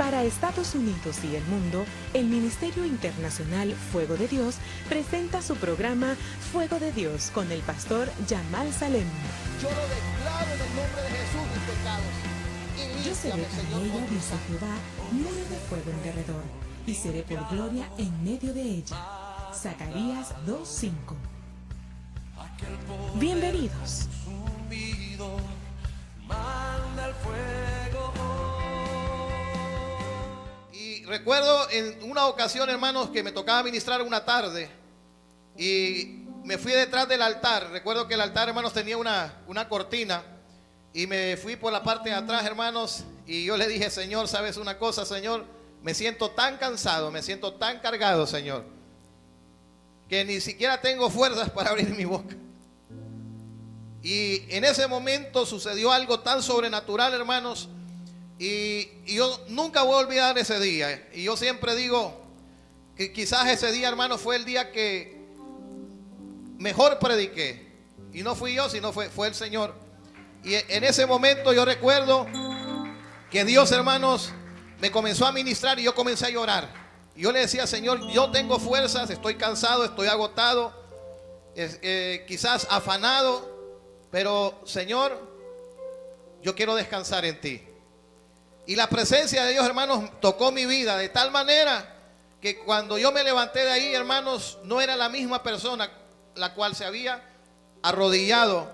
Para Estados Unidos y el mundo, el Ministerio Internacional Fuego de Dios presenta su programa Fuego de Dios con el pastor Yamal Salem. Yo lo declaro en el nombre de Jesús, mis pecados. Yo seré con ella, dice Jehová, muro de fuego en derredor, y seré por gloria en medio de ella. Zacarías 2:5. Bienvenidos. Y recuerdo en una ocasión, hermanos, que me tocaba ministrar una tarde y me fui detrás del altar. Recuerdo que el altar, hermanos, tenía una cortina y me fui por la parte de atrás, hermanos, y yo le dije: Señor, ¿sabes una cosa, Señor? Me siento tan cansado, me siento tan cargado, Señor, que ni siquiera tengo fuerzas para abrir mi boca. Y en ese momento sucedió algo tan sobrenatural, hermanos, y yo nunca voy a olvidar ese día. Y yo siempre digo que quizás ese día, hermanos, fue el día que mejor prediqué. Y no fui yo, sino fue el Señor. Y en ese momento yo recuerdo que Dios, hermanos, me comenzó a ministrar y yo comencé a llorar. Y yo le decía: Señor, yo tengo fuerzas, estoy cansado, estoy agotado, quizás afanado, pero Señor, yo quiero descansar en ti. Y la presencia de Dios, hermanos, tocó mi vida de tal manera que cuando yo me levanté de ahí, hermanos, no era la misma persona la cual se había arrodillado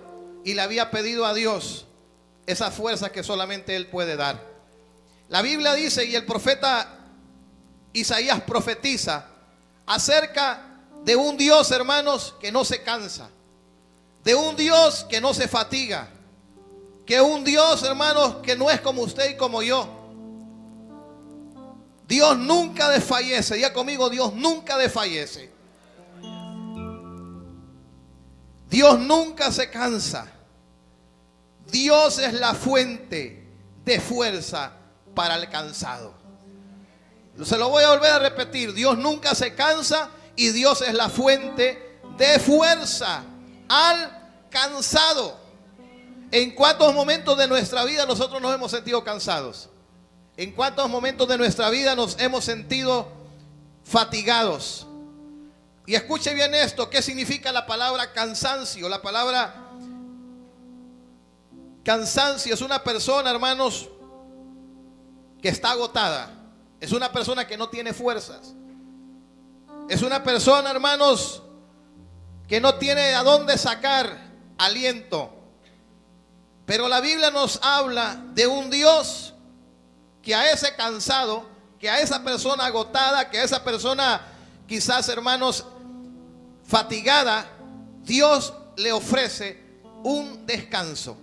y le había pedido a Dios esa fuerza que solamente Él puede dar. La Biblia dice, y el profeta Isaías profetiza acerca de un Dios, hermanos, que no se cansa, de un Dios que no se fatiga, que un Dios, hermanos, que no es como usted y como yo. Dios nunca desfallece. Diga conmigo: Dios nunca desfallece. Dios nunca se cansa. Dios es la fuente de fuerza para el cansado. Se lo voy a volver a repetir: Dios nunca se cansa y Dios es la fuente de fuerza al cansado. ¿En cuántos momentos de nuestra vida nosotros nos hemos sentido cansados? ¿En cuántos momentos de nuestra vida nos hemos sentido fatigados? Y escuche bien esto: ¿qué significa la palabra cansancio? La palabra cansancio es una persona, hermanos, que está agotada. Es una persona que no tiene fuerzas. Es una persona, hermanos, que no tiene a dónde sacar aliento. Pero la Biblia nos habla de un Dios que a ese cansado, que a esa persona agotada, que a esa persona quizás, hermanos, fatigada, Dios le ofrece un descanso.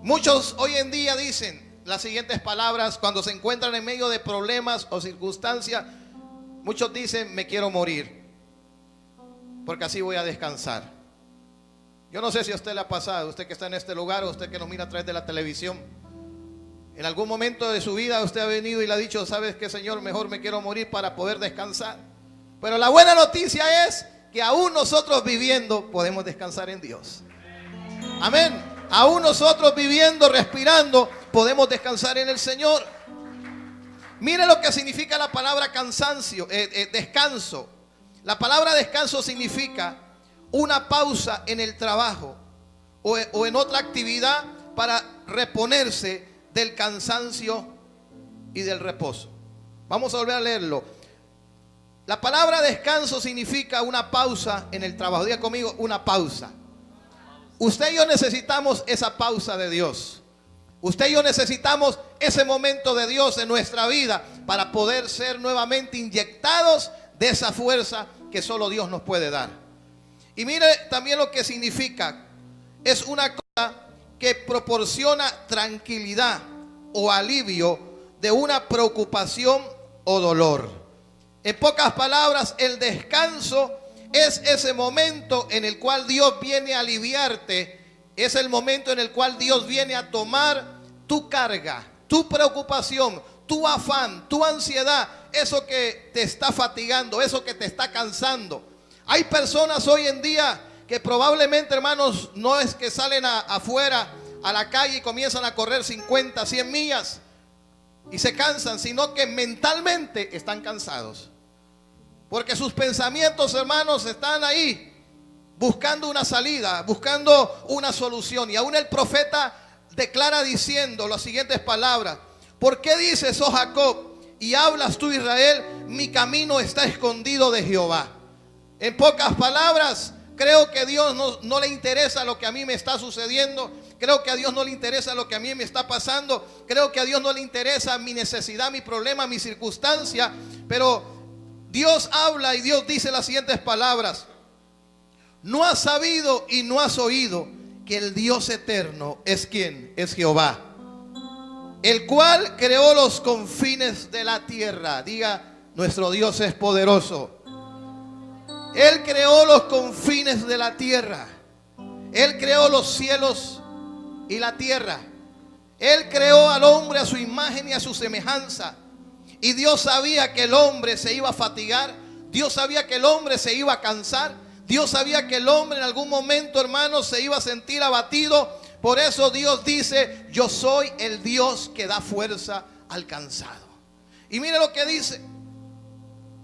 Muchos hoy en día dicen las siguientes palabras cuando se encuentran en medio de problemas o circunstancias. Muchos dicen: me quiero morir, porque así voy a descansar. Yo no sé si a usted le ha pasado, usted que está en este lugar o usted que nos mira a través de la televisión. En algún momento de su vida usted ha venido y le ha dicho: ¿sabes qué, Señor? Mejor me quiero morir para poder descansar. Pero la buena noticia es que aún nosotros viviendo podemos descansar en Dios. Amén. Aún nosotros viviendo, respirando, podemos descansar en el Señor. Mire lo que significa la palabra cansancio, descanso. La palabra descanso significa una pausa en el trabajo o en otra actividad para reponerse del cansancio y del reposo. Vamos a volver a leerlo. La palabra descanso significa una pausa en el trabajo. Diga conmigo: una pausa. Usted y yo necesitamos esa pausa de Dios. Usted y yo necesitamos ese momento de Dios en nuestra vida para poder ser nuevamente inyectados de esa fuerza que solo Dios nos puede dar. Y mire también lo que significa. Es una cosa que proporciona tranquilidad o alivio de una preocupación o dolor. En pocas palabras, el descanso es ese momento en el cual Dios viene a aliviarte. Es el momento en el cual Dios viene a tomar tu carga, tu preocupación, tu afán, tu ansiedad, eso que te está fatigando, eso que te está cansando. Hay personas hoy en día que probablemente, hermanos, no es que salen afuera a la calle y comienzan a correr 50, 100 millas. y se cansan, sino que mentalmente están cansados. Porque sus pensamientos, hermanos, están ahí buscando una salida, buscando una solución. Y aún el profeta declara diciendo las siguientes palabras: ¿por qué dices, oh Jacob, y hablas tú, Israel? Mi camino está escondido de Jehová. En pocas palabras, creo que a Dios no le interesa lo que a mí me está sucediendo. Creo que a Dios no le interesa lo que a mí me está pasando. Creo que a Dios no le interesa mi necesidad, mi problema, mi circunstancia. Pero Dios habla y Dios dice las siguientes palabras: no has sabido y no has oído que el Dios eterno es ¿quién? Es Jehová, el cual creó los confines de la tierra. Diga: nuestro Dios es poderoso. Él creó los confines de la tierra. Él creó los cielos y la tierra. Él creó al hombre a su imagen y a su semejanza. Y Dios sabía que el hombre se iba a fatigar. Dios sabía que el hombre se iba a cansar. Dios sabía que el hombre en algún momento, hermanos, se iba a sentir abatido. Por eso Dios dice: yo soy el Dios que da fuerza al cansado. Y mire lo que dice: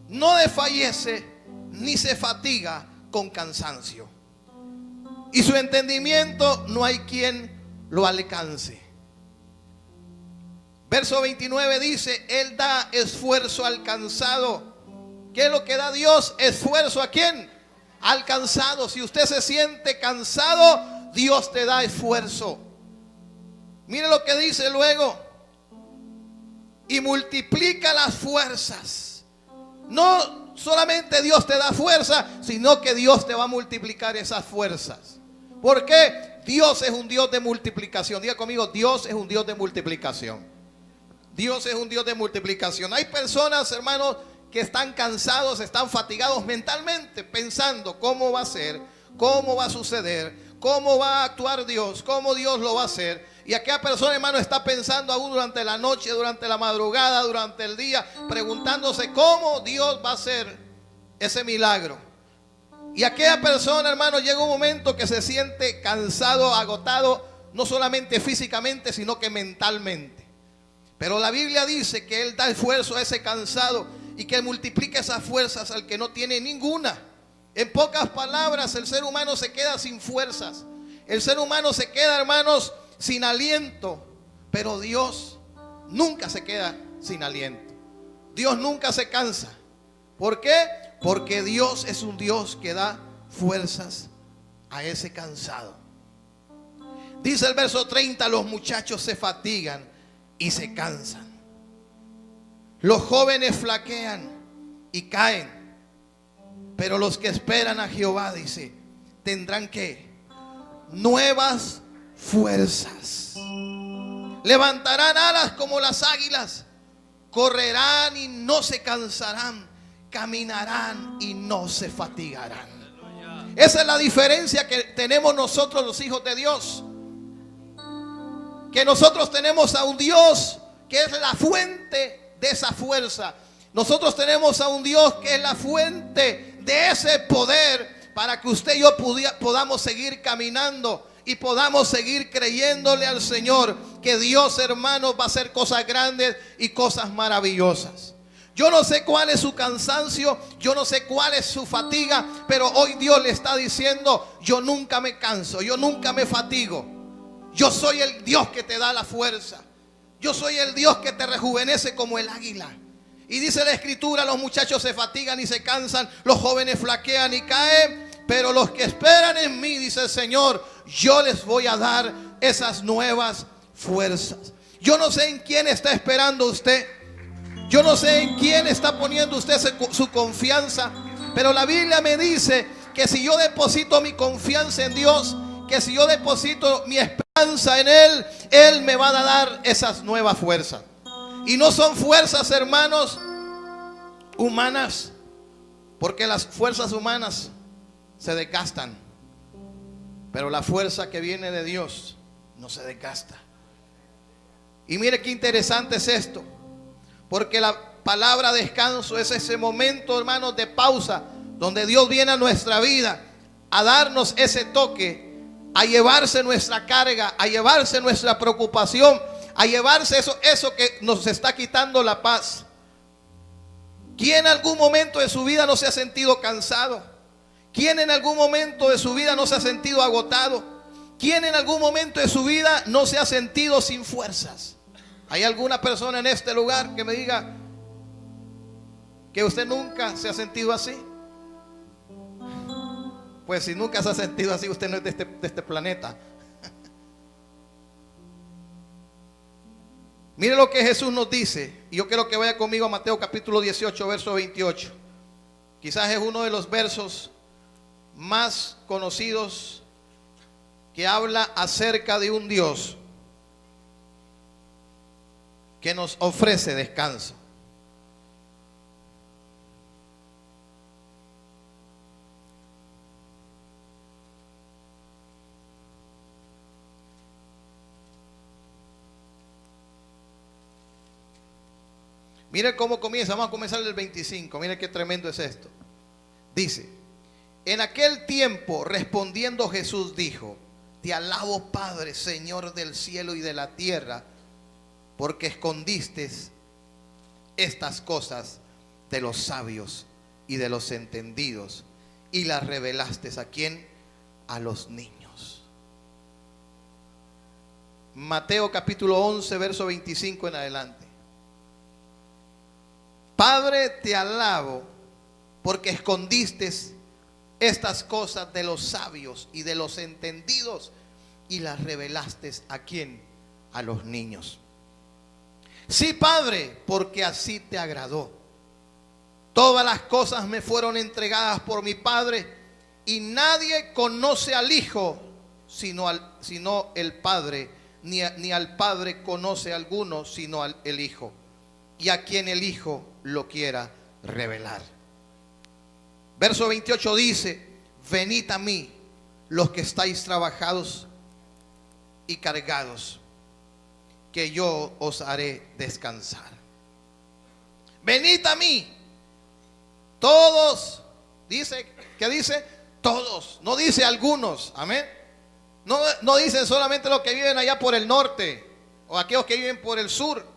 no desfallece ni se fatiga con cansancio, y su entendimiento no hay quien lo alcance. Verso 29 dice: Él da esfuerzo al cansado. ¿Qué es lo que da Dios? Esfuerzo ¿a quién? Al cansado. Si usted se siente cansado, Dios te da esfuerzo. Mire lo que dice luego: y multiplica las fuerzas. No solamente Dios te da fuerza, sino que Dios te va a multiplicar esas fuerzas. ¿Por qué? Dios es un Dios de multiplicación. Diga conmigo: Dios es un Dios de multiplicación. Dios es un Dios de multiplicación. Hay personas, hermanos, que están cansados, están fatigados mentalmente, pensando cómo va a ser, cómo va a suceder, cómo va a actuar Dios, cómo Dios lo va a hacer. Y aquella persona, hermano, está pensando aún durante la noche, durante la madrugada, durante el día, preguntándose cómo Dios va a hacer ese milagro. Y aquella persona, hermano, llega un momento que se siente cansado, agotado, no solamente físicamente, sino que mentalmente. Pero la Biblia dice que Él da esfuerzo a ese cansado y que Él multiplica esas fuerzas al que no tiene ninguna. En pocas palabras, el ser humano se queda sin fuerzas. El ser humano se queda, hermanos, sin aliento. Pero Dios nunca se queda sin aliento. Dios nunca se cansa. ¿Por qué? Porque Dios es un Dios que da fuerzas a ese cansado. Dice el verso 30: los muchachos se fatigan y se cansan. Los jóvenes flaquean y caen. Pero los que esperan a Jehová, dice, tendrán ¿qué? Nuevas fuerzas. Levantarán alas como las águilas. Correrán y no se cansarán. Caminarán y no se fatigarán. Esa es la diferencia que tenemos nosotros los hijos de Dios. Que nosotros tenemos a un Dios que es la fuente de esa fuerza. Nosotros tenemos a un Dios que es la fuente de ese poder para que usted y yo podamos seguir caminando y podamos seguir creyéndole al Señor que Dios, hermanos, va a hacer cosas grandes y cosas maravillosas. Yo no sé cuál es su cansancio, yo no sé cuál es su fatiga, pero hoy Dios le está diciendo: yo nunca me canso, yo nunca me fatigo. Yo soy el Dios que te da la fuerza. Yo soy el Dios que te rejuvenece como el águila. Y dice la Escritura: los muchachos se fatigan y se cansan, los jóvenes flaquean y caen, pero los que esperan en mí, dice el Señor, yo les voy a dar esas nuevas fuerzas. Yo no sé en quién está esperando usted. Yo no sé en quién está poniendo usted su confianza. Pero la Biblia me dice que si yo deposito mi confianza en Dios, que si yo deposito mi esperanza en Él, Él me va a dar esas nuevas fuerzas. Y no son fuerzas, hermanos, humanas, porque las fuerzas humanas se desgastan. Pero la fuerza que viene de Dios no se desgasta. Y mire qué interesante es esto, porque la palabra descanso es ese momento, hermanos, de pausa, donde Dios viene a nuestra vida a darnos ese toque, a llevarse nuestra carga, a llevarse nuestra preocupación, a llevarse eso que nos está quitando la paz. ¿Quién en algún momento de su vida no se ha sentido cansado? ¿Quién en algún momento de su vida no se ha sentido agotado? ¿Quién en algún momento de su vida no se ha sentido sin fuerzas? ¿Hay alguna persona en este lugar que me diga que usted nunca se ha sentido así? Pues si nunca se ha sentido así, usted no es de este planeta. Mire lo que Jesús nos dice. Y yo quiero que vaya conmigo a Mateo capítulo 18, verso 28. Quizás es uno de los versos más conocidos que habla acerca de un Dios que nos ofrece descanso. Mire cómo comienza, vamos a comenzar del 25, mire qué tremendo es esto. Dice, en aquel tiempo respondiendo Jesús dijo, te alabo Padre, Señor del cielo y de la tierra, porque escondiste estas cosas de los sabios y de los entendidos y las revelaste ¿a quién? A los niños. Mateo capítulo 11, verso 25 en adelante. Padre, te alabo porque escondiste estas cosas de los sabios y de los entendidos y las revelaste ¿a quién? A los niños. Sí, Padre, porque así te agradó. Todas las cosas me fueron entregadas por mi Padre y nadie conoce al Hijo sino el Padre, ni al Padre conoce a alguno sino el Hijo, y a quien el Hijo lo quiera revelar. Verso 28 dice, venid a mí los que estáis trabajados y cargados, que yo os haré descansar. Venid a mí todos, dice, ¿qué dice? Todos, no dice algunos, amén. No dicen solamente los que viven allá por el norte o aquellos que viven por el sur.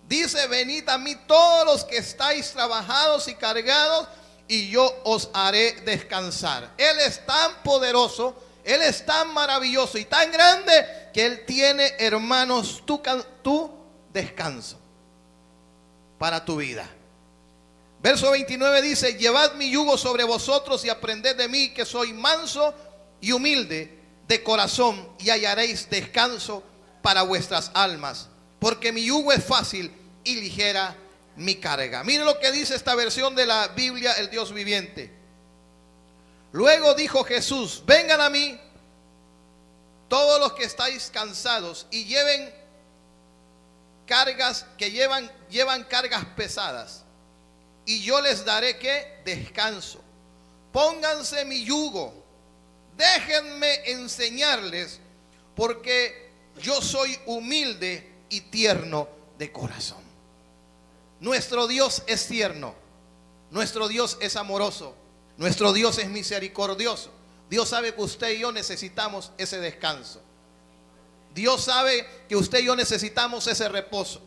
Dice, venid a mí todos los que estáis trabajados y cargados, y yo os haré descansar. Él es tan poderoso, Él es tan maravilloso y tan grande que Él tiene, hermanos, tu descanso para tu vida. Verso 29 dice, llevad mi yugo sobre vosotros y aprended de mí, que soy manso y humilde de corazón, y hallaréis descanso para vuestras almas, porque mi yugo es fácil y ligera mi carga. Mire lo que dice esta versión de la Biblia, el Dios viviente. Luego dijo Jesús, vengan a mí todos los que estáis cansados y lleven cargas, que llevan cargas pesadas, y yo les daré ¿qué? Descanso. Pónganse mi yugo, déjenme enseñarles, porque yo soy humilde y tierno de corazón. Nuestro Dios es tierno, nuestro Dios es amoroso, nuestro Dios es misericordioso. Dios sabe que usted y yo necesitamos ese descanso. Dios sabe que usted y yo necesitamos ese reposo.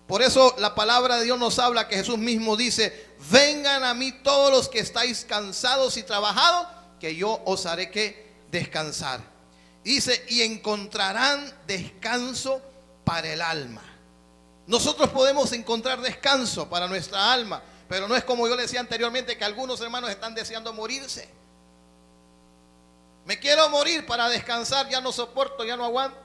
Por eso la palabra de Dios nos habla, que Jesús mismo dice, vengan a mí todos los que estáis cansados y trabajados, que yo os haré que descansar. Dice, y encontrarán descanso para el alma. Nosotros podemos encontrar descanso para nuestra alma, pero no es como yo le decía anteriormente, que algunos hermanos están deseando morirse. Me quiero morir para descansar, ya no soporto, ya no aguanto.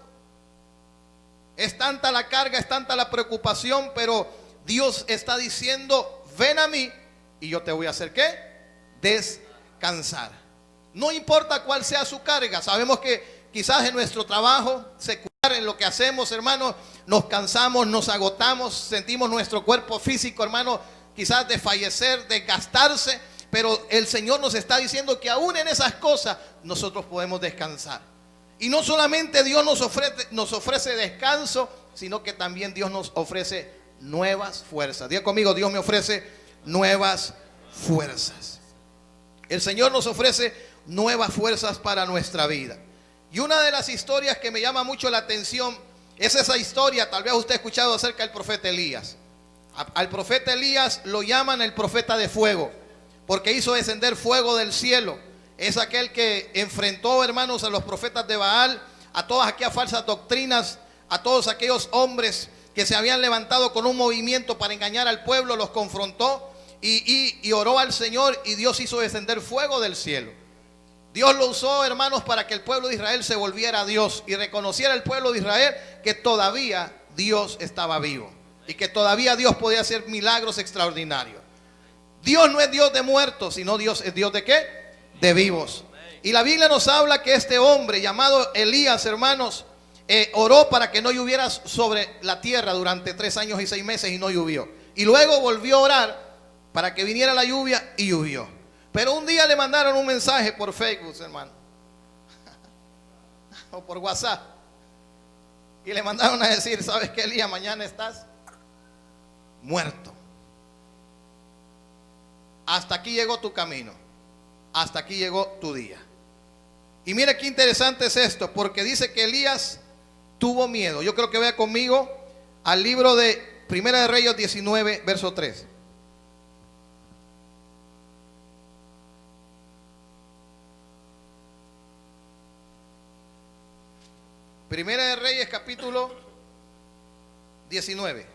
Es tanta la carga, es tanta la preocupación, pero Dios está diciendo, ven a mí y yo te voy a hacer ¿qué? Descansar. No importa cuál sea su carga. Sabemos que quizás en nuestro trabajo secular, en lo que hacemos, hermanos, nos cansamos, nos agotamos, sentimos nuestro cuerpo físico, hermano, quizás desfallecer, desgastarse, pero el Señor nos está diciendo que aún en esas cosas nosotros podemos descansar. Y no solamente Dios nos ofrece descanso, sino que también Dios nos ofrece nuevas fuerzas. Diga conmigo, Dios me ofrece nuevas fuerzas. El Señor nos ofrece nuevas fuerzas para nuestra vida. Y una de las historias que me llama mucho la atención Es esa historia, tal vez usted ha escuchado acerca del profeta Elías. Al profeta Elías lo llaman el profeta de fuego, porque hizo descender fuego del cielo. Es aquel que enfrentó, hermanos, a los profetas de Baal, a todas aquellas falsas doctrinas, a todos aquellos hombres que se habían levantado con un movimiento para engañar al pueblo. Los confrontó y oró al Señor, y Dios hizo descender fuego del cielo. Dios lo usó, hermanos, para que el pueblo de Israel se volviera a Dios y reconociera el pueblo de Israel que todavía Dios estaba vivo y que todavía Dios podía hacer milagros extraordinarios. Dios no es Dios de muertos, sino Dios es Dios de ¿qué? De vivos. Y la Biblia nos habla que este hombre llamado Elías, hermanos, oró para que no lloviera sobre la tierra durante 3 años y 6 meses, y no llovió. Y luego volvió a orar para que viniera la lluvia, y llovió. Pero un día le mandaron un mensaje por Facebook, hermano, o por WhatsApp, y le mandaron a decir: ¿sabes qué, Elías? Mañana estás muerto. Hasta aquí llegó tu camino, hasta aquí llegó tu día. Y mire qué interesante es esto, porque dice que Elías tuvo miedo. Yo creo que vea conmigo al libro de Primera de Reyes 19, verso 3. Primera de Reyes, capítulo 19.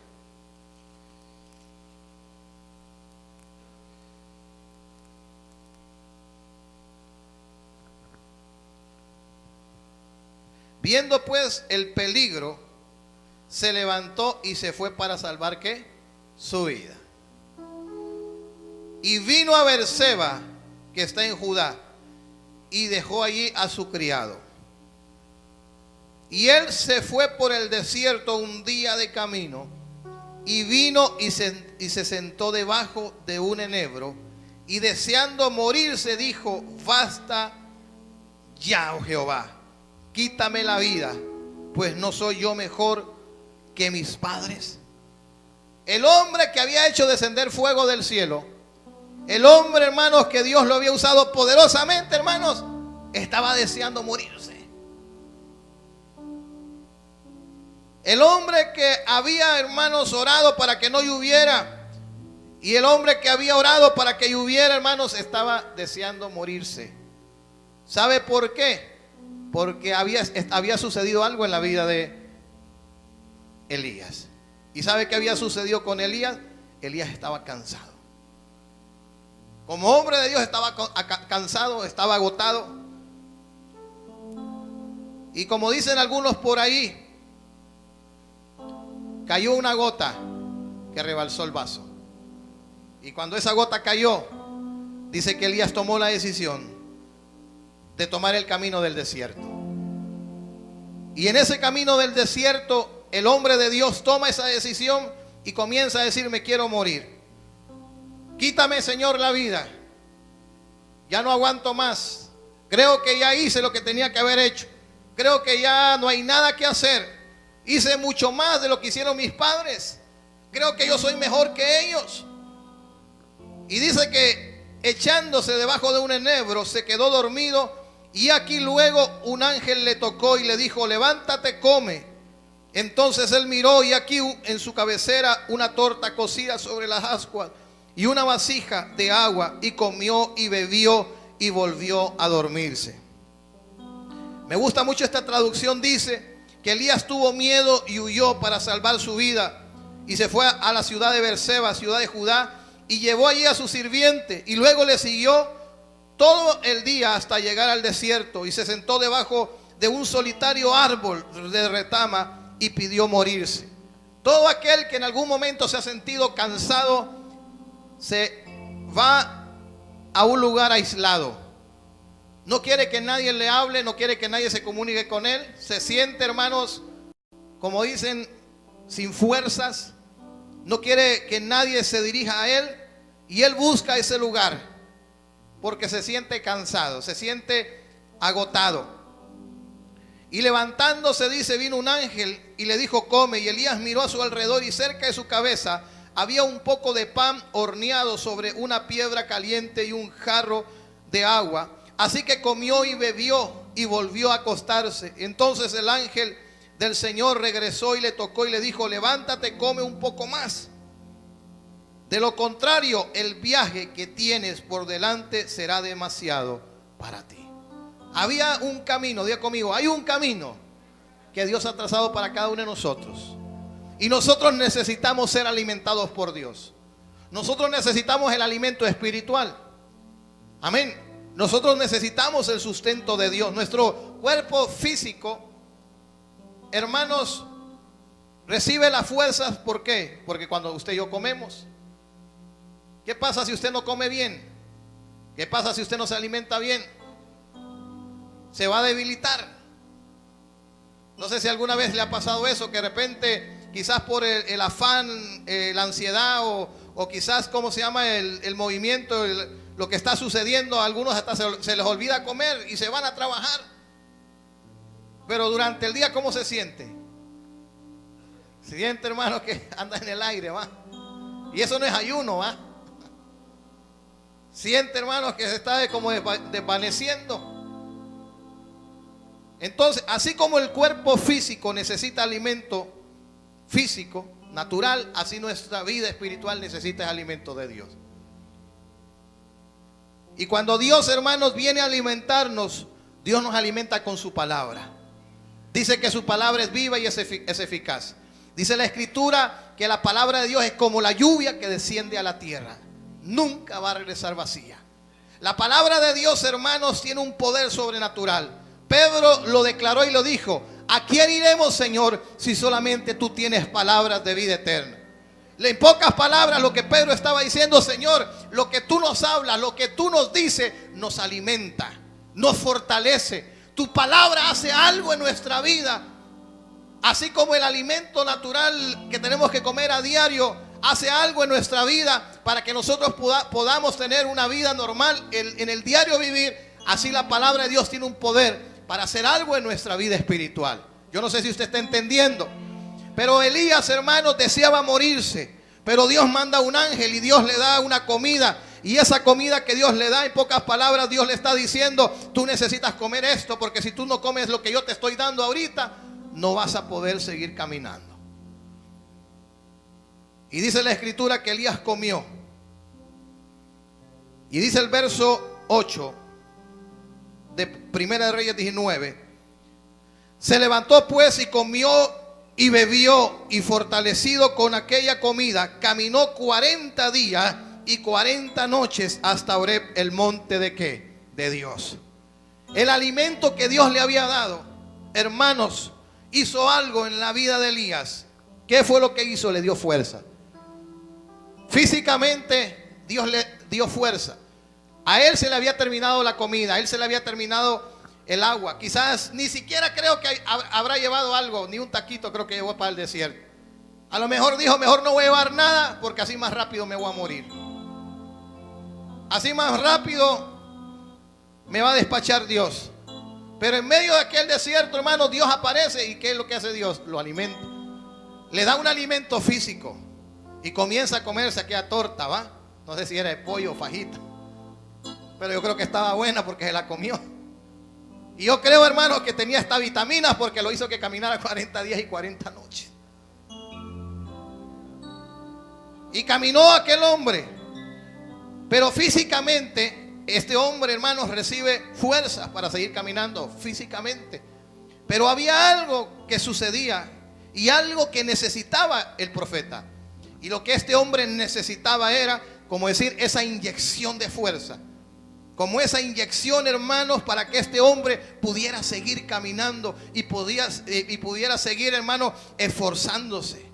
Viendo pues el peligro, se levantó y se fue para salvar ¿qué? Su vida. Y vino a Beerseba, que está en Judá, y dejó allí a su criado. Y él se fue por el desierto un día de camino, y vino y se sentó debajo de un enebro, y deseando morirse dijo: basta ya, oh Jehová, quítame la vida, pues no soy yo mejor que mis padres. El hombre que había hecho descender fuego del cielo, el hombre, hermanos, que Dios lo había usado poderosamente, hermanos, estaba deseando morirse. El hombre que había, hermanos, orado para que no lloviera, y el hombre que había orado para que lloviera, hermanos, estaba deseando morirse. ¿Sabe por qué? Porque había sucedido algo en la vida de Elías. ¿Y sabe qué había sucedido con Elías? Elías estaba cansado. Como hombre de Dios estaba cansado, estaba agotado. Y como dicen algunos por ahí, cayó una gota que rebalsó el vaso. Y cuando esa gota cayó, dice que Elías tomó la decisión de tomar el camino del desierto. Y en ese camino del desierto, el hombre de Dios toma esa decisión y comienza a decir: me quiero morir. Quítame, Señor, la vida. Ya no aguanto más. Creo que ya hice lo que tenía que haber hecho. Creo que ya no hay nada que hacer. Hice mucho más de lo que hicieron mis padres. Creo que yo soy mejor que ellos. Y dice que echándose debajo de un enebro se quedó dormido. Y aquí luego un ángel le tocó y le dijo: levántate, come. Entonces él miró, y aquí en su cabecera una torta cocida sobre las ascuas y una vasija de agua, y comió y bebió y volvió a dormirse. Me gusta mucho esta traducción. Dice que Elías tuvo miedo y huyó para salvar su vida, y se fue a la ciudad de Beerseba, ciudad de Judá, y llevó allí a su sirviente, y luego le siguió todo el día hasta llegar al desierto, y se sentó debajo de un solitario árbol de retama y pidió morirse. Todo aquel que en algún momento se ha sentido cansado se va a un lugar aislado. No quiere que nadie le hable, no quiere que nadie se comunique con él. Se siente, hermanos, como dicen, sin fuerzas. No quiere que nadie se dirija a él, y él busca ese lugar porque se siente cansado, se siente agotado. Y levantándose, dice, vino un ángel y le dijo: come. Y Elías miró a su alrededor, y cerca de su cabeza había un poco de pan horneado sobre una piedra caliente y un jarro de agua. Así que comió y bebió y volvió a acostarse. Entonces el ángel del Señor regresó y le tocó y le dijo: levántate, come un poco más. De lo contrario, el viaje que tienes por delante será demasiado para ti. Había un camino, diga conmigo, hay un camino que Dios ha trazado para cada uno de nosotros. Y nosotros necesitamos ser alimentados por Dios. Nosotros necesitamos el alimento espiritual. Amén. Nosotros necesitamos el sustento de Dios. Nuestro cuerpo físico, hermanos, recibe las fuerzas. ¿Por qué? Porque cuando usted y yo comemos. ¿Qué pasa si usted no come bien? ¿Qué pasa si usted no se alimenta bien? Se va a debilitar. No sé si alguna vez le ha pasado eso, que de repente, quizás por el afán, la ansiedad o quizás, ¿cómo se llama? El movimiento, lo que está sucediendo, a algunos hasta se les olvida comer y se van a trabajar. Pero durante el día, ¿cómo se siente? Se siente, hermano, que anda en el aire, ¿va? Y eso no es ayuno, ¿va? Siente, hermano, que se está como desvaneciendo. Entonces, así como el cuerpo físico necesita alimento físico, natural, así nuestra vida espiritual necesita el alimento de Dios. Y cuando Dios, hermanos, viene a alimentarnos, Dios nos alimenta con su palabra. Dice que su palabra es viva y es eficaz. Dice la Escritura que la palabra de Dios es como la lluvia que desciende a la tierra. Nunca va a regresar vacía. La palabra de Dios, hermanos, tiene un poder sobrenatural. Pedro lo declaró y lo dijo: ¿a quién iremos, Señor, si solamente tú tienes palabras de vida eterna? En pocas palabras, lo que Pedro estaba diciendo: Señor, lo que tú nos hablas, lo que tú nos dices, nos alimenta, nos fortalece. Tu palabra hace algo en nuestra vida. Así como el alimento natural que tenemos que comer a diario hace algo en nuestra vida para que nosotros podamos tener una vida normal en el diario vivir, así la palabra de Dios tiene un poder para hacer algo en nuestra vida espiritual. Yo no sé si usted está entendiendo, pero Elías, hermanos, deseaba morirse, pero Dios manda un ángel y Dios le da una comida. Y esa comida que Dios le da, en pocas palabras, Dios le está diciendo: tú necesitas comer esto, porque si tú no comes lo que yo te estoy dando ahorita, no vas a poder seguir caminando. Y dice la Escritura que Elías comió. Y dice el verso 8 de Primera de Reyes 19: se levantó pues y comió y bebió, y fortalecido con aquella comida, caminó 40 días y 40 noches hasta Horeb, el monte de ¿qué? De Dios. El alimento que Dios le había dado, hermanos, hizo algo en la vida de Elías. ¿Qué fue lo que hizo? Le dio fuerza. Físicamente Dios le dio fuerza. A él se le había terminado la comida, a él se le había terminado el agua. Quizás ni siquiera creo que habrá llevado algo, ni un taquito creo que llevó para el desierto. A lo mejor dijo: mejor no voy a llevar nada, porque así más rápido me voy a morir. Así más rápido me va a despachar Dios. Pero en medio de aquel desierto, hermano, Dios aparece. ¿Y qué es lo que hace Dios? Lo alimenta. Le da un alimento físico y comienza a comerse aquella torta, ¿va? No sé si era de pollo o fajita, pero yo creo que estaba buena porque se la comió. Y yo creo, hermano, que tenía hasta vitaminas, porque lo hizo que caminara 40 días y 40 noches. Y caminó aquel hombre. Pero físicamente, este hombre, hermanos, recibe fuerzas para seguir caminando físicamente. Pero había algo que sucedía y algo que necesitaba el profeta. Y lo que este hombre necesitaba era, como decir, esa inyección de fuerza. Como esa inyección, hermanos, para que este hombre pudiera seguir caminando y pudiera seguir, hermanos, esforzándose.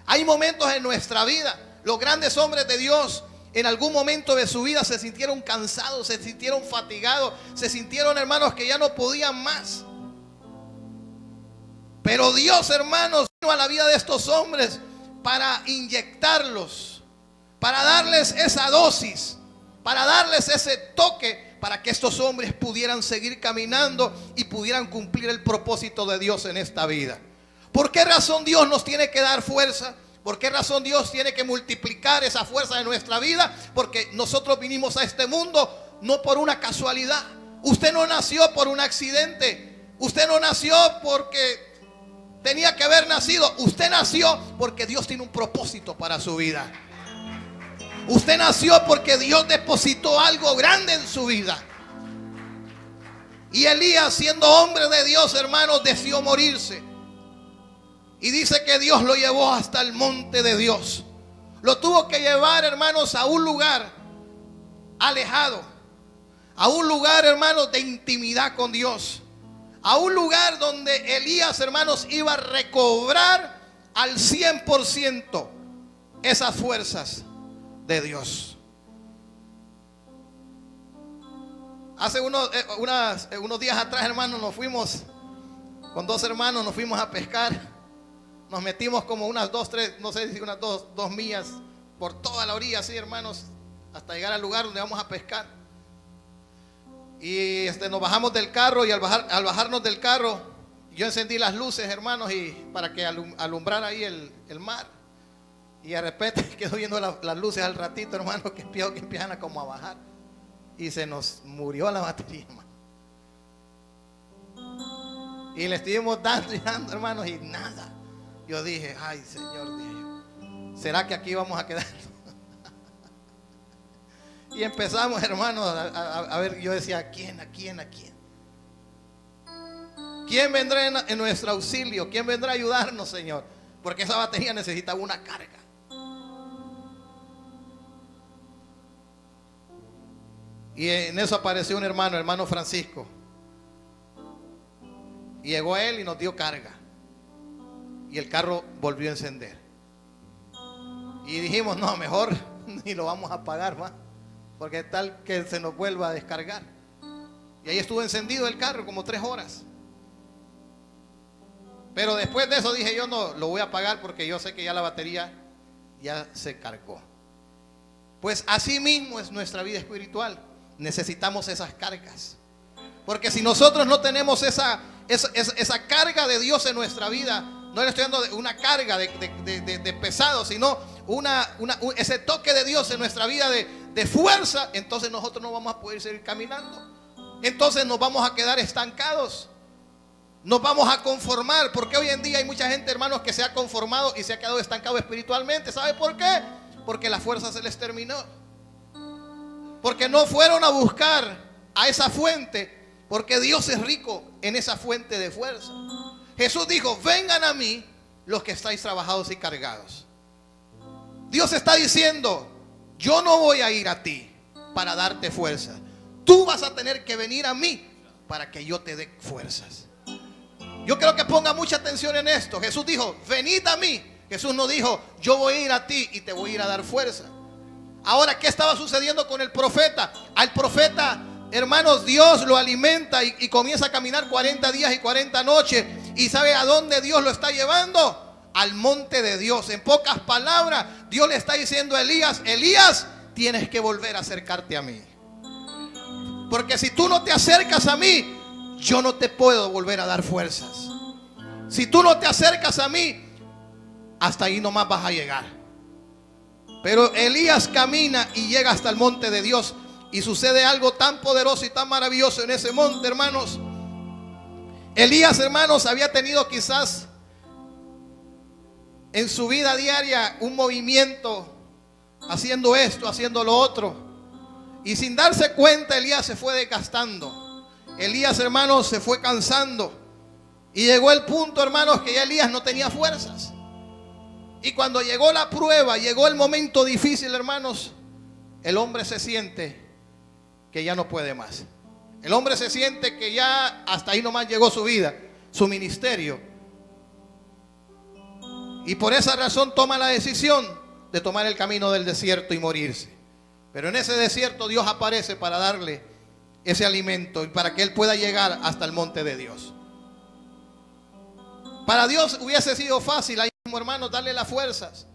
Hay momentos en nuestra vida, los grandes hombres de Dios, en algún momento de su vida se sintieron cansados, se sintieron fatigados, se sintieron, hermanos, que ya no podían más. Pero Dios, hermanos, vino a la vida de estos hombres para inyectarlos, para darles esa dosis, para darles ese toque, para que estos hombres pudieran seguir caminando y pudieran cumplir el propósito de Dios en esta vida. ¿Por qué razón Dios nos tiene que dar fuerza? ¿Por qué razón Dios tiene que multiplicar esa fuerza en nuestra vida? Porque nosotros vinimos a este mundo no por una casualidad. Usted no nació por un accidente. Usted no nació porque tenía que haber nacido. Usted nació porque Dios tiene un propósito para su vida. Usted nació porque Dios depositó algo grande en su vida. Y Elías, siendo hombre de Dios, hermanos, decidió morirse. Y dice que Dios lo llevó hasta el monte de Dios. Lo tuvo que llevar, hermanos, a un lugar alejado. A un lugar, hermanos, de intimidad con Dios. A un lugar donde Elías, hermanos, iba a recobrar al 100% esas fuerzas de Dios. Hace unos días atrás, hermanos, nos fuimos con 2 hermanos, nos fuimos a pescar. Nos metimos como unas 2, 3, no sé si unas 2 millas por toda la orilla, así, hermanos, hasta llegar al lugar donde vamos a pescar. Y nos bajamos del carro, y al bajarnos del carro, yo encendí las luces, hermanos, y para que alumbrara ahí el mar. Y de repente quedo viendo las luces al ratito, hermanos, que empiezan a como a bajar. Y se nos murió la batería, hermano. Y le estuvimos dando y dando, hermanos, y nada. Yo dije, ay, Señor, dije yo, ¿será que aquí vamos a quedar? Y empezamos, hermanos, a ver. Yo decía, ¿a quién? ¿Quién vendrá en nuestro auxilio? ¿Quién vendrá a ayudarnos, Señor? Porque esa batería necesitaba una carga. Y en eso apareció un hermano Francisco. Y llegó él y nos dio carga. Y el carro volvió a encender. Y dijimos, no, mejor ni lo vamos a apagar más, porque tal que se nos vuelva a descargar. Y ahí estuvo encendido el carro como 3 horas. Pero después de eso dije, yo no lo voy a apagar, porque yo sé que ya la batería ya se cargó. Pues así mismo es nuestra vida espiritual. Necesitamos esas cargas. Porque si nosotros no tenemos esa carga de Dios en nuestra vida, no le estoy dando una carga de pesado, sino ese toque de Dios en nuestra vida de fuerza, entonces nosotros no vamos a poder seguir caminando. Entonces nos vamos a quedar estancados. Nos vamos a conformar, porque hoy en día hay mucha gente, hermanos, que se ha conformado y se ha quedado estancado espiritualmente. ¿Sabe por qué? Porque la fuerza se les terminó. Porque no fueron a buscar a esa fuente, porque Dios es rico en esa fuente de fuerza. Jesús dijo, vengan a mí los que estáis trabajados y cargados. Dios está diciendo, yo no voy a ir a ti para darte fuerza. Tú vas a tener que venir a mí para que yo te dé fuerzas. Yo creo que ponga mucha atención en esto. Jesús dijo, venid a mí. Jesús no dijo, yo voy a ir a ti y te voy a ir a dar fuerza. Ahora, ¿qué estaba sucediendo con el profeta? Al profeta, hermanos, Dios lo alimenta y comienza a caminar 40 días y 40 noches. ¿Y sabe a dónde Dios lo está llevando? Al monte de Dios. En pocas palabras, Dios le está diciendo a Elías, Elías, tienes que volver a acercarte a mí. Porque si tú no te acercas a mí, yo no te puedo volver a dar fuerzas. Si tú no te acercas a mí, hasta ahí nomás vas a llegar. Pero Elías camina y llega hasta el monte de Dios. Y sucede algo tan poderoso y tan maravilloso en ese monte, hermanos. Elías, hermanos, había tenido quizás en su vida diaria un movimiento, haciendo esto, haciendo lo otro. Y sin darse cuenta, Elías se fue desgastando. Elías, hermanos, se fue cansando. Y llegó el punto, hermanos, que ya Elías no tenía fuerzas. Y cuando llegó la prueba, llegó el momento difícil, hermanos, el hombre se siente que ya no puede más. El hombre se siente que ya hasta ahí nomás llegó su vida, su ministerio. Y por esa razón toma la decisión de tomar el camino del desierto y morirse. Pero en ese desierto Dios aparece para darle ese alimento y para que él pueda llegar hasta el monte de Dios. Para Dios hubiese sido fácil, ahí mismo, hermanos, darle las fuerzas.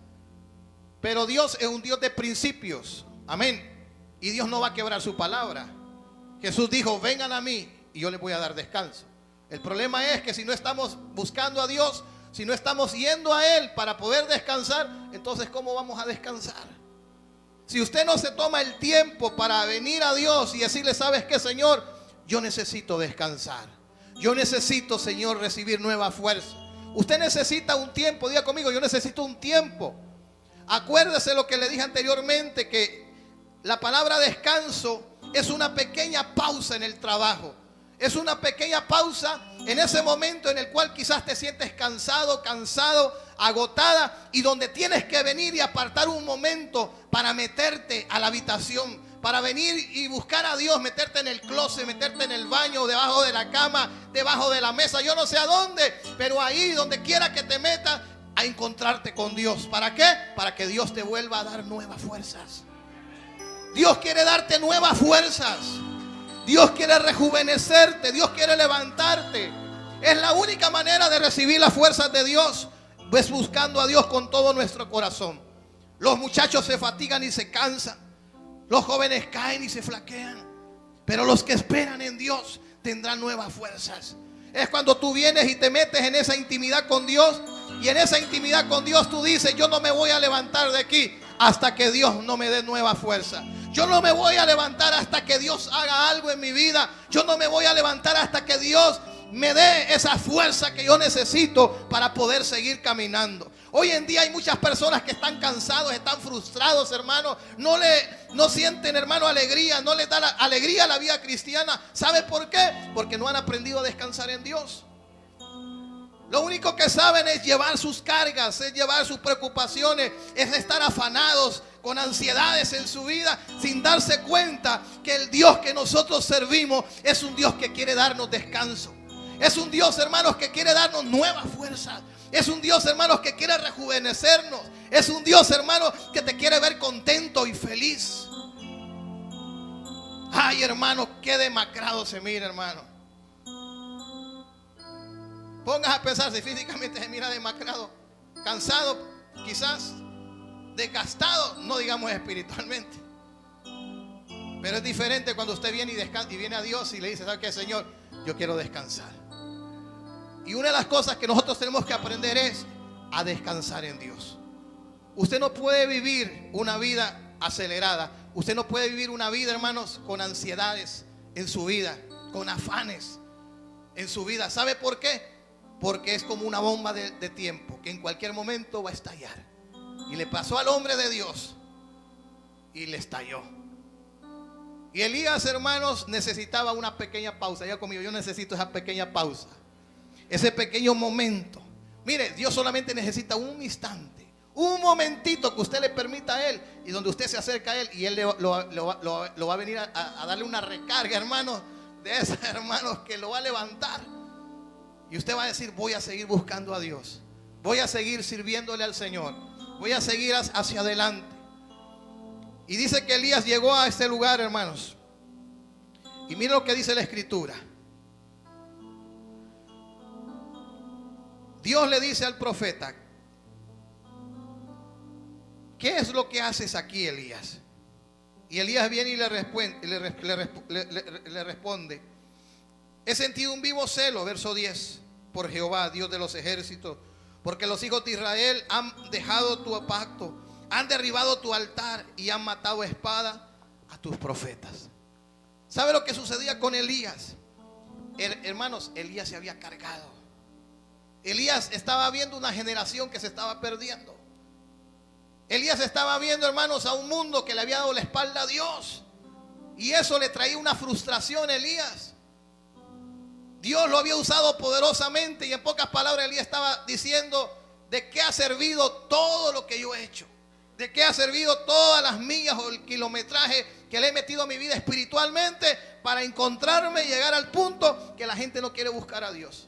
Pero Dios es un Dios de principios. Amén. Y Dios no va a quebrar su palabra. Jesús dijo, vengan a mí y yo les voy a dar descanso. El problema es que si no estamos buscando a Dios, si no estamos yendo a Él para poder descansar, entonces ¿cómo vamos a descansar? Si usted no se toma el tiempo para venir a Dios y decirle, ¿sabes qué, Señor? Yo necesito descansar. Yo necesito, Señor, recibir nueva fuerza. Usted necesita un tiempo. Diga conmigo, yo necesito un tiempo. Acuérdese lo que le dije anteriormente, que la palabra descanso es una pequeña pausa en el trabajo. Es una pequeña pausa en ese momento en el cual quizás te sientes cansado, agotada, y donde tienes que venir y apartar un momento para meterte a la habitación, para venir y buscar a Dios, meterte en el closet, meterte en el baño, debajo de la cama, debajo de la mesa, yo no sé a dónde, pero ahí donde quiera que te metas, a encontrarte con Dios. ¿Para qué? Para que Dios te vuelva a dar nuevas fuerzas. Dios quiere darte nuevas fuerzas. Dios quiere rejuvenecerte. Dios quiere levantarte. Es la única manera de recibir las fuerzas de Dios, pues buscando a Dios con todo nuestro corazón. Los muchachos se fatigan y se cansan. Los jóvenes caen y se flaquean. Pero los que esperan en Dios tendrán nuevas fuerzas. Es cuando tú vienes y te metes en esa intimidad con Dios. Y en esa intimidad con Dios tú dices: yo no me voy a levantar de aquí hasta que Dios no me dé nueva fuerza. Yo no me voy a levantar hasta que Dios haga algo en mi vida. Yo no me voy a levantar hasta que Dios me dé esa fuerza que yo necesito para poder seguir caminando. Hoy en día hay muchas personas que están cansados, están frustrados, hermano. No sienten, hermano, alegría. No les da alegría a la vida cristiana. ¿Sabe por qué? Porque no han aprendido a descansar en Dios. Lo único que saben es llevar sus cargas, es llevar sus preocupaciones, es estar afanados con ansiedades en su vida, sin darse cuenta que el Dios que nosotros servimos es un Dios que quiere darnos descanso. Es un Dios, hermanos, que quiere darnos nueva fuerza. Es un Dios, hermanos, que quiere rejuvenecernos. Es un Dios, hermanos, que te quiere ver contento y feliz. Ay, hermano, qué demacrado se mira, hermano. Pongas a pensar si físicamente se mira demacrado, cansado, quizás desgastado, no digamos espiritualmente. Pero es diferente cuando usted viene y descansa y viene a Dios y le dice: ¿sabe qué, Señor? Yo quiero descansar. Y una de las cosas que nosotros tenemos que aprender es a descansar en Dios. Usted no puede vivir una vida acelerada. Usted no puede vivir una vida, hermanos, con ansiedades en su vida, con afanes en su vida. ¿Sabe por qué? Porque es como una bomba de tiempo que en cualquier momento va a estallar. Y le pasó al hombre de Dios y le estalló. Y Elías, hermanos, necesitaba una pequeña pausa. Ya conmigo, yo necesito esa pequeña pausa, ese pequeño momento. Mire, Dios solamente necesita un instante, un momentito que usted le permita a Él, y donde usted se acerca a Él y Él lo va a venir a darle una recarga, hermanos, de esos hermanos que lo va a levantar. Y usted va a decir: voy a seguir buscando a Dios, voy a seguir sirviéndole al Señor, voy a seguir hacia adelante. Y dice que Elías llegó a este lugar, hermanos, y mira lo que dice la Escritura. Dios le dice al profeta: ¿qué es lo que haces aquí, Elías? Y Elías viene y le responde: he sentido un vivo celo, verso 10, por Jehová, Dios de los ejércitos, porque los hijos de Israel han dejado tu pacto, han derribado tu altar y han matado a espada a tus profetas. ¿Sabe lo que sucedía con Elías? Hermanos, Elías se había cargado. Elías estaba viendo una generación que se estaba perdiendo. Elías estaba viendo, hermanos, a un mundo que le había dado la espalda a Dios. Y eso le traía una frustración a Elías. Dios lo había usado poderosamente, y en pocas palabras Elías estaba diciendo: ¿de qué ha servido todo lo que yo he hecho? ¿De qué ha servido todas las millas o el kilometraje que le he metido a mi vida espiritualmente para encontrarme y llegar al punto que la gente no quiere buscar a Dios?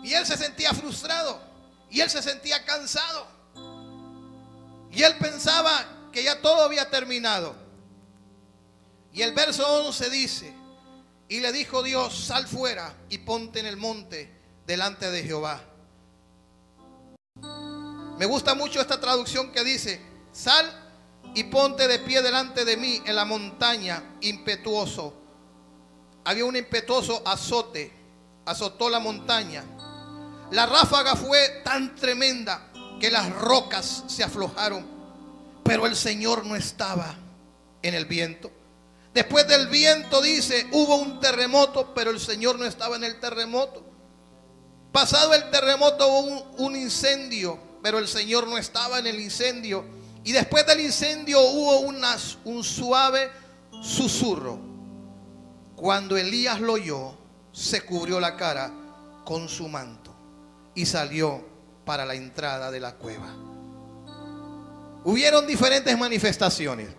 Y él se sentía frustrado, y él se sentía cansado, y él pensaba que ya todo había terminado. Y el verso 11 dice: y le dijo Dios: sal fuera y ponte en el monte delante de Jehová. Me gusta mucho esta traducción que dice: sal y ponte de pie delante de mí en la montaña impetuoso. Había un impetuoso azote, azotó la montaña. La ráfaga fue tan tremenda que las rocas se aflojaron, pero el Señor no estaba en el viento. Después del viento, dice, hubo un terremoto, pero el Señor no estaba en el terremoto. Pasado el terremoto hubo un incendio, pero el Señor no estaba en el incendio. Y después del incendio hubo un suave susurro. Cuando Elías lo oyó, se cubrió la cara con su manto y salió para la entrada de la cueva. Hubieron diferentes manifestaciones.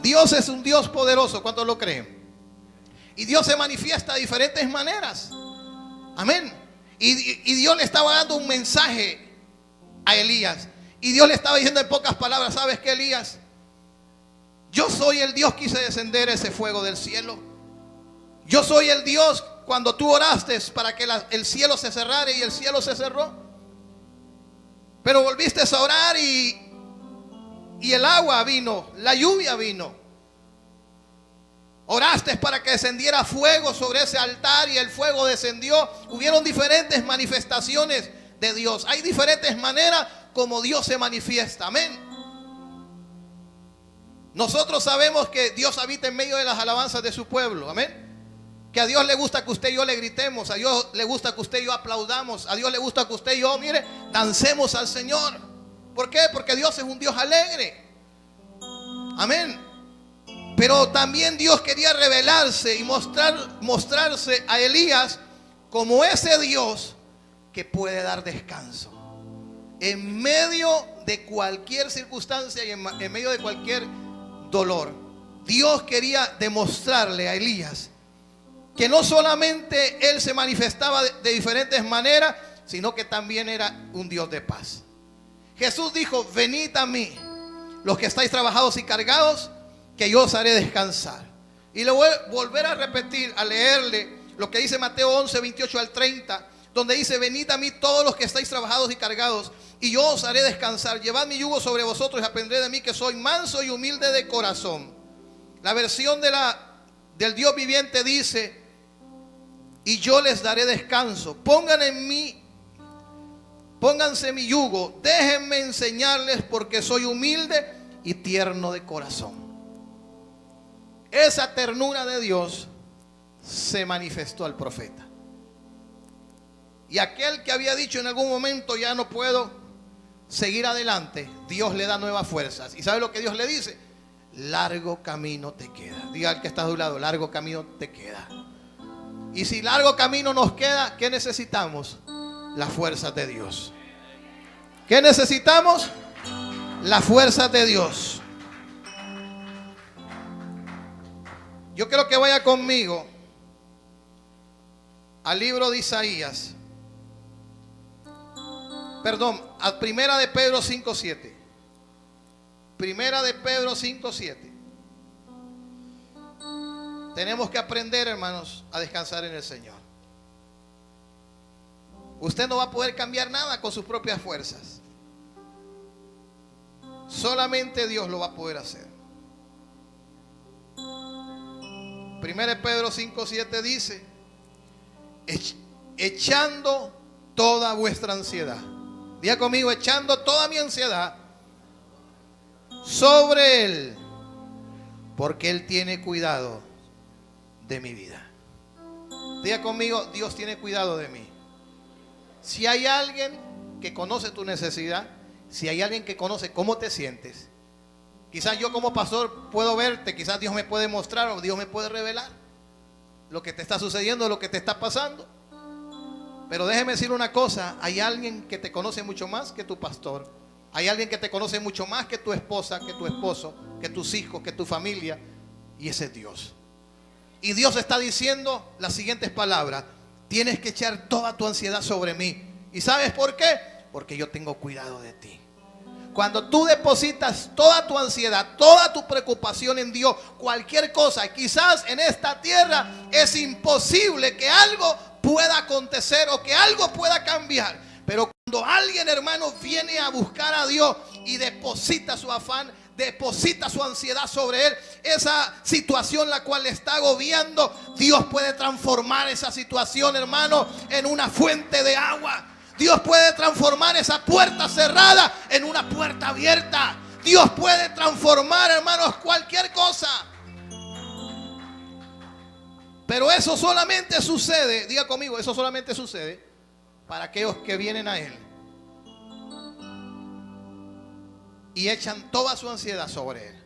Dios es un Dios poderoso, ¿cuántos lo creen? Y Dios se manifiesta de diferentes maneras. Amén. Y Dios le estaba dando un mensaje a Elías. Y Dios le estaba diciendo en pocas palabras: ¿sabes qué, Elías? Yo soy el Dios que hice descender ese fuego del cielo. Yo soy el Dios cuando tú oraste para que el cielo se cerrara, y el cielo se cerró. Pero volviste a orar y el agua vino, la lluvia vino. Oraste para que descendiera fuego sobre ese altar y el fuego descendió. Hubieron diferentes manifestaciones de Dios. Hay diferentes maneras como Dios se manifiesta. Amén. Nosotros sabemos que Dios habita en medio de las alabanzas de su pueblo. Amén. Que a Dios le gusta que usted y yo le gritemos. A Dios le gusta que usted y yo aplaudamos. A Dios le gusta que usted y yo, mire, dancemos al Señor. ¿Por qué? Porque Dios es un Dios alegre. Amén. Pero también Dios quería revelarse y mostrarse a Elías como ese Dios que puede dar descanso en medio de cualquier circunstancia y en medio de cualquier dolor. Dios quería demostrarle a Elías que no solamente él se manifestaba de diferentes maneras, sino que también era un Dios de paz. Jesús dijo: venid a mí, los que estáis trabajados y cargados, que yo os haré descansar. Y le voy a volver a repetir, a leerle lo que dice Mateo 11, 28 al 30, donde dice: venid a mí todos los que estáis trabajados y cargados, y yo os haré descansar. Llevad mi yugo sobre vosotros y aprended de mí, que soy manso y humilde de corazón. La versión del Dios viviente dice: y yo les daré descanso. Pónganse mi yugo, déjenme enseñarles, porque soy humilde y tierno de corazón. Esa ternura de Dios se manifestó al profeta. Y aquel que había dicho en algún momento: ya no puedo seguir adelante, Dios le da nuevas fuerzas. ¿Y sabe lo que Dios le dice? Largo camino te queda. Diga al que está a tu lado: largo camino te queda. Y si largo camino nos queda, ¿qué necesitamos? Las fuerzas de Dios. ¿Qué necesitamos? Las fuerzas de Dios. Yo quiero que vaya conmigo al libro de Isaías. Perdón, a Primera de Pedro 5:7. Primera de Pedro 5:7. Tenemos que aprender, hermanos, a descansar en el Señor. Usted no va a poder cambiar nada con sus propias fuerzas. Solamente Dios lo va a poder hacer. Primera de Pedro 5:7 dice: echando toda vuestra ansiedad. Diga conmigo: echando toda mi ansiedad sobre Él, porque Él tiene cuidado de mi vida. Diga conmigo: Dios tiene cuidado de mí. Si hay alguien que conoce tu necesidad, si hay alguien que conoce cómo te sientes, quizás yo como pastor puedo verte, quizás Dios me puede mostrar o Dios me puede revelar lo que te está sucediendo, lo que te está pasando. Pero déjeme decir una cosa: hay alguien que te conoce mucho más que tu pastor. Hay alguien que te conoce mucho más que tu esposa, que tu esposo, que tus hijos, que tu familia. Y ese es Dios. Y Dios está diciendo las siguientes palabras: tienes que echar toda tu ansiedad sobre mí. ¿Y sabes por qué? Porque yo tengo cuidado de ti. Cuando tú depositas toda tu ansiedad, toda tu preocupación en Dios, cualquier cosa, quizás en esta tierra es imposible que algo pueda acontecer o que algo pueda cambiar. Pero cuando alguien, hermano, viene a buscar a Dios y deposita su afán, deposita su ansiedad sobre Él, esa situación la cual le está agobiando, Dios puede transformar esa situación, hermano, en una fuente de agua. Dios puede transformar esa puerta cerrada en una puerta abierta. Dios puede transformar, hermanos, cualquier cosa. Pero eso solamente sucede, diga conmigo, eso solamente sucede para aquellos que vienen a Él y echan toda su ansiedad sobre Él.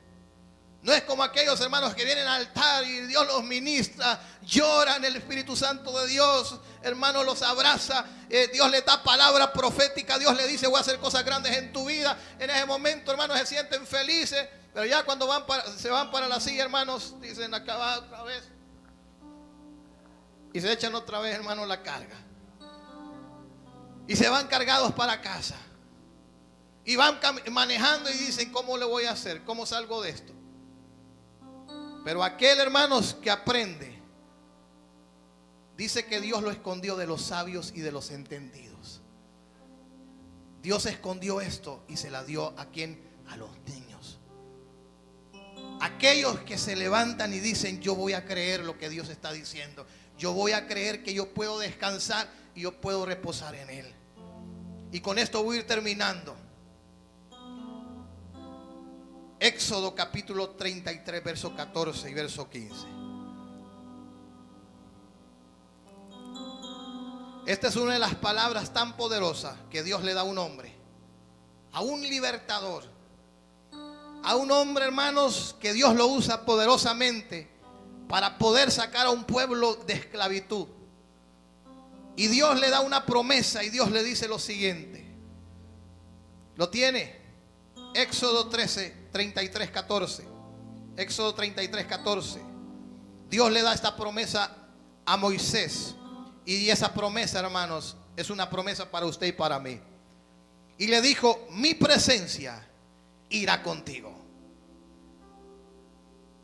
No es como aquellos hermanos que vienen al altar y Dios los ministra, lloran, el Espíritu Santo de Dios, hermano, los abraza, Dios les da palabra profética, Dios le dice: voy a hacer cosas grandes en tu vida. En ese momento, hermanos, se sienten felices, pero ya cuando se van para la silla, hermanos, dicen: acá va otra vez. Y se echan otra vez, hermanos, la carga. Y se van cargados para casa. Y van manejando y dicen: ¿cómo le voy a hacer? ¿Cómo salgo de esto? Pero aquel, hermanos, que aprende, dice que Dios lo escondió de los sabios y de los entendidos. Dios escondió esto y se la dio ¿a quién? A los niños. Aquellos que se levantan y dicen: yo voy a creer lo que Dios está diciendo. Yo voy a creer que yo puedo descansar y yo puedo reposar en Él. Y con esto voy a ir terminando. Éxodo capítulo 33, verso 14 y verso 15. Esta es una de las palabras tan poderosas que Dios le da a un hombre, a un libertador, a un hombre, hermanos, que Dios lo usa poderosamente para poder sacar a un pueblo de esclavitud. Y Dios le da una promesa y Dios le dice lo siguiente. ¿Lo tiene? Éxodo 33, 14. Éxodo 33, 14. Dios le da esta promesa a Moisés. Y esa promesa, hermanos, es una promesa para usted y para mí. Y le dijo: mi presencia irá contigo.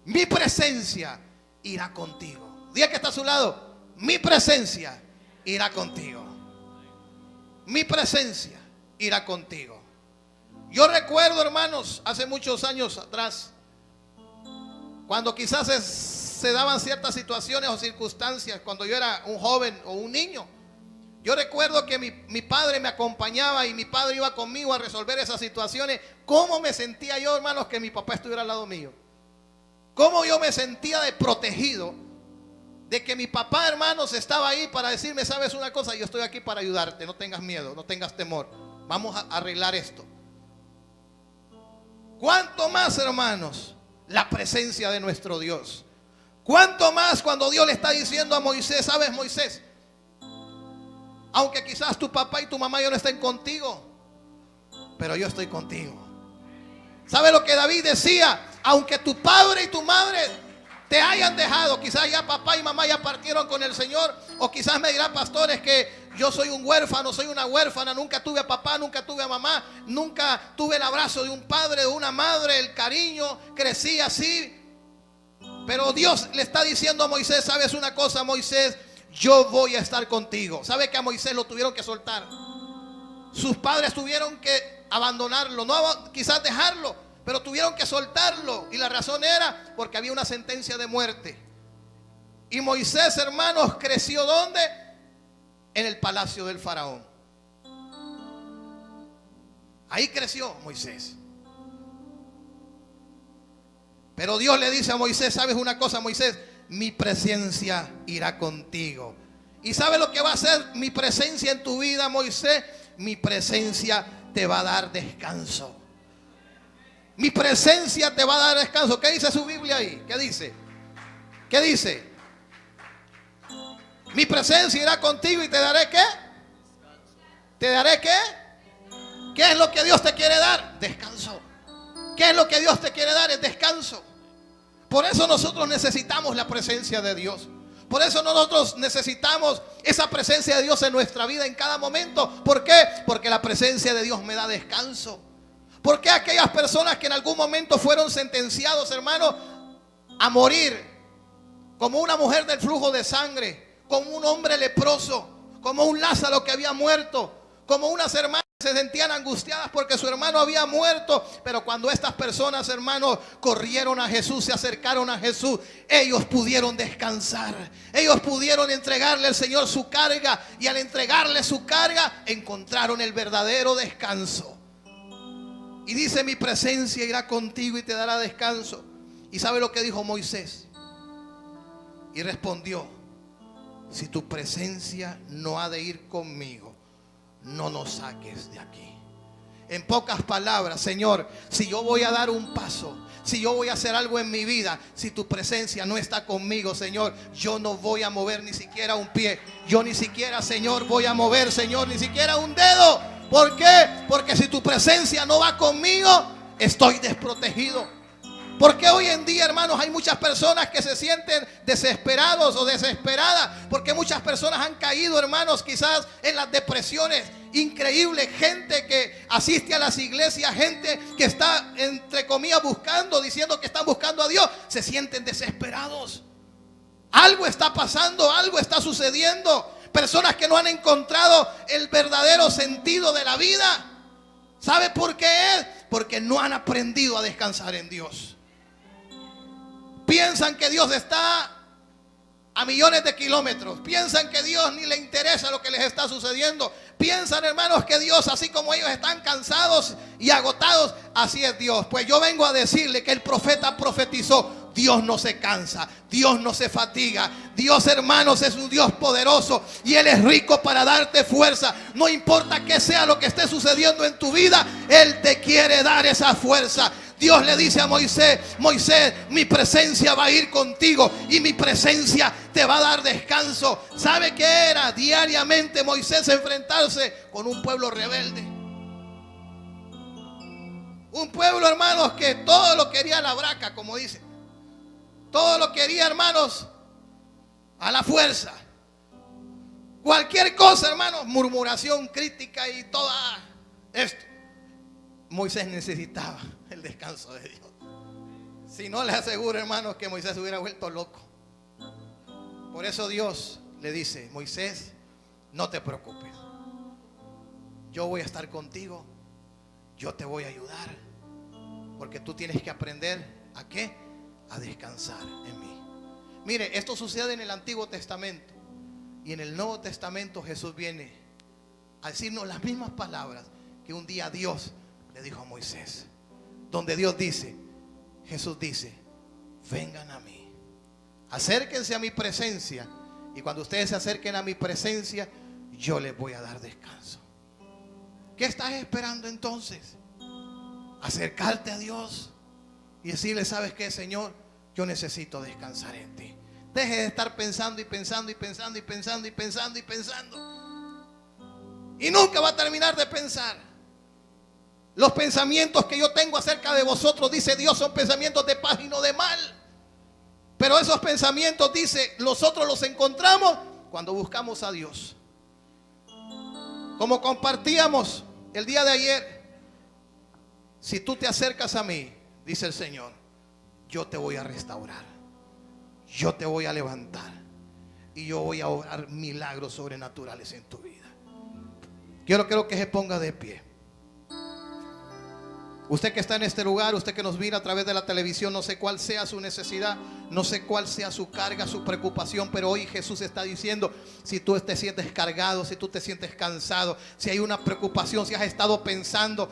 Mi presencia irá contigo. Diga que está a su lado: mi presencia irá contigo. Mi presencia irá contigo. Yo recuerdo, hermanos, hace muchos años atrás, cuando quizás se daban ciertas situaciones o circunstancias, cuando yo era un joven o un niño. Yo recuerdo que mi padre me acompañaba y mi padre iba conmigo a resolver esas situaciones. ¿Cómo me sentía yo, hermanos, que mi papá estuviera al lado mío? ¿Cómo yo me sentía de protegido? De que mi papá, hermanos, estaba ahí para decirme: sabes una cosa, yo estoy aquí para ayudarte, no tengas miedo, no tengas temor, vamos a arreglar esto. ¿Cuánto más, hermanos, la presencia de nuestro Dios? ¿Cuánto más cuando Dios le está diciendo a Moisés: sabes, Moisés, aunque quizás tu papá y tu mamá ya no estén contigo, pero yo estoy contigo? ¿Sabe lo que David decía? Aunque tu padre y tu madre te hayan dejado, quizás ya papá y mamá ya partieron con el Señor, o quizás me dirán pastores que yo soy un huérfano, soy una huérfana, nunca tuve a papá, nunca tuve a mamá, nunca tuve el abrazo de un padre, de una madre, el cariño, crecí así. Pero Dios le está diciendo a Moisés: sabes una cosa, Moisés, yo voy a estar contigo. ¿Sabe que a Moisés lo tuvieron que soltar? Sus padres tuvieron que abandonarlo, no quizás dejarlo, pero tuvieron que soltarlo. Y la razón era porque había una sentencia de muerte. Y Moisés, hermanos, creció ¿dónde? En el palacio del faraón. Ahí creció Moisés. Pero Dios le dice a Moisés: sabes una cosa, Moisés, mi presencia irá contigo. ¿Y sabes lo que va a hacer mi presencia en tu vida, Moisés? Mi presencia te va a dar descanso. Mi presencia te va a dar descanso. ¿Qué dice su Biblia ahí? ¿Qué dice? ¿Qué dice? Mi presencia irá contigo y te daré ¿qué? ¿Te daré qué? ¿Qué es lo que Dios te quiere dar? Descanso. ¿Qué es lo que Dios te quiere dar? Es descanso. Por eso nosotros necesitamos la presencia de Dios. Por eso nosotros necesitamos esa presencia de Dios en nuestra vida en cada momento. ¿Por qué? Porque la presencia de Dios me da descanso. ¿Por qué aquellas personas que en algún momento fueron sentenciados, hermanos, a morir, como una mujer del flujo de sangre, como un hombre leproso, como un Lázaro que había muerto, como unas hermanas se sentían angustiadas porque su hermano había muerto? Pero cuando estas personas, hermanos, corrieron a Jesús, se acercaron a Jesús, ellos pudieron descansar. Ellos pudieron entregarle al Señor su carga, y al entregarle su carga encontraron el verdadero descanso. Y dice: mi presencia irá contigo y te dará descanso. ¿Y sabe lo que dijo Moisés? Y respondió: si tu presencia no ha de ir conmigo, no nos saques de aquí. En pocas palabras, Señor, si yo voy a dar un paso, si yo voy a hacer algo en mi vida, si tu presencia no está conmigo, Señor, yo no voy a mover ni siquiera un pie. Yo ni siquiera, Señor, voy a mover, Señor, ni siquiera un dedo. ¿Por qué? Porque si tu presencia no va conmigo, estoy desprotegido. Porque hoy en día, hermanos, hay muchas personas que se sienten desesperados o desesperadas. Porque muchas personas han caído, hermanos, quizás en las depresiones increíbles. Gente que asiste a las iglesias, gente que está, entre comillas, buscando, diciendo que están buscando a Dios. Se sienten desesperados. Algo está pasando, algo está sucediendo. Personas que no han encontrado el verdadero sentido de la vida. ¿Sabe por qué es? Porque no han aprendido a descansar en Dios. Piensan que Dios está a millones de kilómetros. Piensan que Dios ni le interesa lo que les está sucediendo. Piensan, hermanos, que Dios, así como ellos están cansados y agotados, así es Dios. Pues yo vengo a decirle que el profeta profetizó: Dios no se cansa, Dios no se fatiga. Dios, hermanos, es un Dios poderoso y Él es rico para darte fuerza. No importa qué sea lo que esté sucediendo en tu vida, Él te quiere dar esa fuerza. Dios le dice a Moisés: Moisés, mi presencia va a ir contigo y mi presencia te va a dar descanso. ¿Sabe qué era? Diariamente Moisés enfrentarse con un pueblo rebelde. Un pueblo, hermanos, que todo lo quería a la braca, como dicen. Todo lo quería, hermanos, a la fuerza. Cualquier cosa, hermanos, murmuración, crítica y todo esto. Moisés necesitaba el descanso de Dios. Si no, les aseguro, hermanos, que Moisés se hubiera vuelto loco. Por eso Dios le dice: Moisés, no te preocupes, yo voy a estar contigo, yo te voy a ayudar, porque tú tienes que aprender ¿a qué? A descansar en mí. Mire, esto sucede en el Antiguo Testamento, y en el Nuevo Testamento Jesús viene a decirnos las mismas palabras que un día Dios le dijo a Moisés. Donde Dios dice, Jesús dice: vengan a mí, acérquense a mi presencia, y cuando ustedes se acerquen a mi presencia, yo les voy a dar descanso. ¿Qué estás esperando entonces? Acercarte a Dios y decirle: ¿sabes qué, Señor? Yo necesito descansar en ti. Deje de estar pensando y pensando y pensando y pensando y pensando y pensando, y nunca va a terminar de pensar. Los pensamientos que yo tengo acerca de vosotros, dice Dios, son pensamientos de paz y no de mal. Pero esos pensamientos, dice, nosotros los encontramos cuando buscamos a Dios. Como compartíamos el día de ayer, si tú te acercas a mí, dice el Señor, yo te voy a restaurar, yo te voy a levantar y yo voy a obrar milagros sobrenaturales en tu vida. Quiero que se ponga de pie. Usted que está en este lugar, usted que nos mira a través de la televisión, no sé cuál sea su necesidad, no sé cuál sea su carga, su preocupación, pero hoy Jesús está diciendo: si tú te sientes cargado, si tú te sientes cansado, si hay una preocupación, si has estado pensando,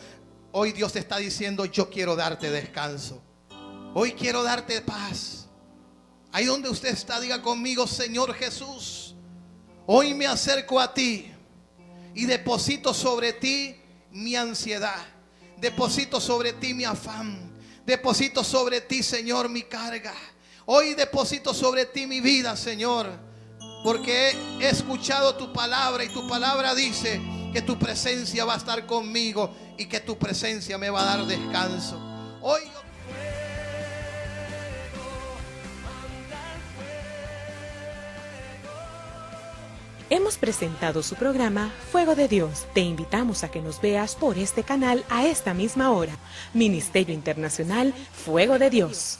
hoy Dios te está diciendo: yo quiero darte descanso, hoy quiero darte paz. Ahí donde usted está, diga conmigo: Señor Jesús, hoy me acerco a ti y deposito sobre ti mi ansiedad. Deposito sobre ti mi afán. Deposito sobre ti, Señor, mi carga. Hoy deposito sobre ti mi vida, Señor, porque he escuchado tu palabra y tu palabra dice que tu presencia va a estar conmigo y que tu presencia me va a dar descanso. Hoy yo... Hemos presentado su programa Fuego de Dios. Te invitamos a que nos veas por este canal a esta misma hora. Ministerio Internacional Fuego de Dios.